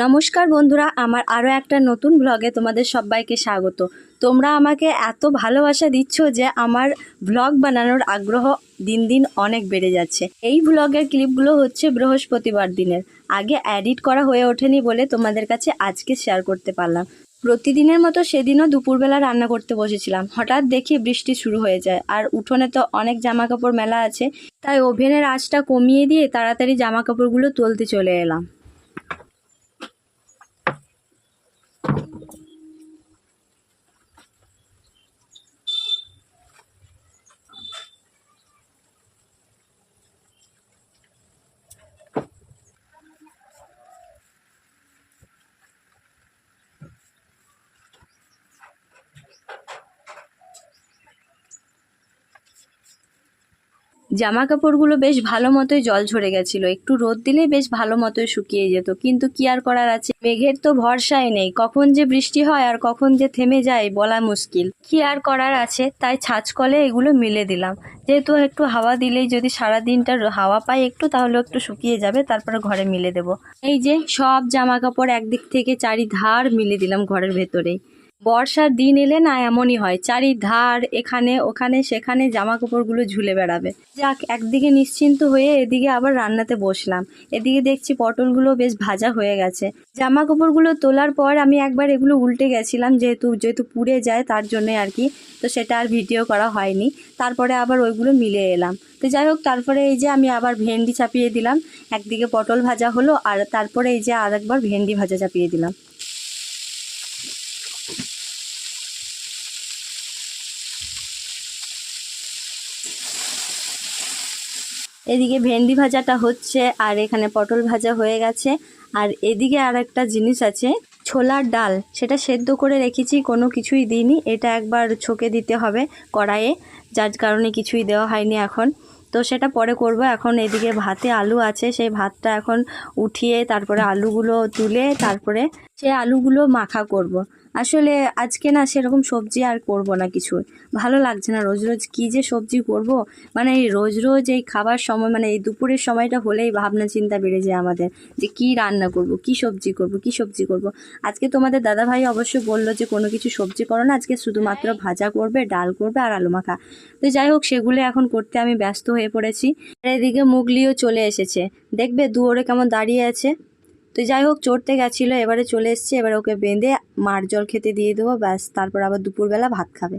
নমস্কার বন্ধুরা, আমার আরও একটা নতুন ব্লগে তোমাদের সবাইকে স্বাগত। তোমরা আমাকে এত ভালোবাসা দিচ্ছ যে আমার ব্লগ বানানোর আগ্রহ দিন দিন অনেক বেড়ে যাচ্ছে। এই ব্লগের ক্লিপগুলো হচ্ছে বৃহস্পতিবার দিনের, আগে এডিট করা হয়ে ওঠেনি বলে তোমাদের কাছে আজকে শেয়ার করতে পারলাম। প্রতিদিনের মতো সেদিনও দুপুরবেলা রান্না করতে বসেছিলাম, হঠাৎ দেখি বৃষ্টি শুরু হয়ে যায়। আর উঠোনে তো অনেক জামা কাপড় মেলা আছে, তাই ওভেনের আঁচটা কমিয়ে দিয়ে তাড়াতাড়ি জামা কাপড়গুলো তুলতে চলে এলাম। জামা কাপড়গুলো বেশ ভালো মতোই জল ঝরে গেছিলো, একটু রোদ দিলেই বেশ ভালো মতোই শুকিয়ে যেত, কিন্তু কি আর করার আছে, মেঘের তো ভরসাই নেই, কখন যে বৃষ্টি হয় আর কখন যে থেমে যায় বলা মুশকিল। কি আর করার আছে, তাই ছাঁচ কলে এগুলো মিলে দিলাম, যেহেতু একটু হাওয়া দিলেই যদি সারা দিনটা হাওয়া পাই একটু, তাহলে একটু শুকিয়ে যাবে, তারপরে ঘরে মিলে দেব। এই যে সব জামা কাপড় একদিক থেকে চারিধার মিলে দিলাম ঘরের ভেতরেই। বর্ষার দিন এলে না এমনই হয়, চারিধার এখানে ওখানে সেখানে জামা কাপড়গুলো ঝুলে বেড়াবে। যাক, একদিকে নিশ্চিন্ত হয়ে এদিকে আবার রান্নাতে বসলাম। এদিকে দেখছি পটলগুলো বেশ ভাজা হয়ে গেছে। জামা কাপড়গুলো তোলার পর আমি একবার এগুলো উল্টে গেছিলাম, যেহেতু পুড়ে যায় তার জন্য আর কি, তো সেটা আর ভিডিও করা হয়নি। তারপরে আবার ওইগুলো মিলে এলাম। তো যাই হোক, তারপরে এই যে আমি আবার ভেন্ডি চাপিয়ে দিলাম, একদিকে পটল ভাজা হলো আর তারপরে এই যে আরেকবার ভেন্ডি ভাজা চাপিয়ে দিলাম। এদিকে ভেন্ডি ভাজাটা হচ্ছে আর এখানে পটল ভাজা হয়ে গেছে। আর এদিকে আর একটা জিনিস আছে, ছোলার ডাল, সেটা সেদ্ধ করে রেখেছি, কোনো কিছুই দিইনি, এটা একবার ছোকে দিতে হবে কড়াইয়ে, যার কারণে কিছুই দেওয়া হয়নি এখন, তো সেটা পরে করব। এখন এদিকে ভাতে আলু আছে, সেই ভাতটা এখন উঠিয়ে তারপরে আলুগুলো তুলে তারপরে সেই আলুগুলো মাখা করব। আসলে আজকে না সেরকম সবজি আর করব না, কিছু ভালো লাগছে না, রোজ রোজ কী যে সবজি করব। মানে এই রোজ রোজ এই খাবার সময়, মানে এই দুপুরের সময়টা হলেই ভাবনা চিন্তা বেড়ে যায় আমাদের, যে কি রান্না করব, কি সবজি করব, কি সবজি করব। আজকে তোমাদের দাদাভাই অবশ্য বললো যে কোনো কিছু সবজি করো না, আজকে শুধুমাত্র ভাজা করবে, ডাল করবে আর আলু মাখা। তো যাই হোক, সেগুলো এখন করতে আমি ব্যস্ত হয়ে পড়েছি। আর এদিকে মুগলিও চলে এসেছে, দেখবে দুয়ারে কেমন দাঁড়িয়ে আছে। তো যাই হোক, চড়তে গেছিলো, এবারে চলে এসছে, এবারে ওকে বেঁধে মার জল খেতে দিয়ে দেবো, ব্যাস, তারপর আবার দুপুরবেলা ভাত খাবে।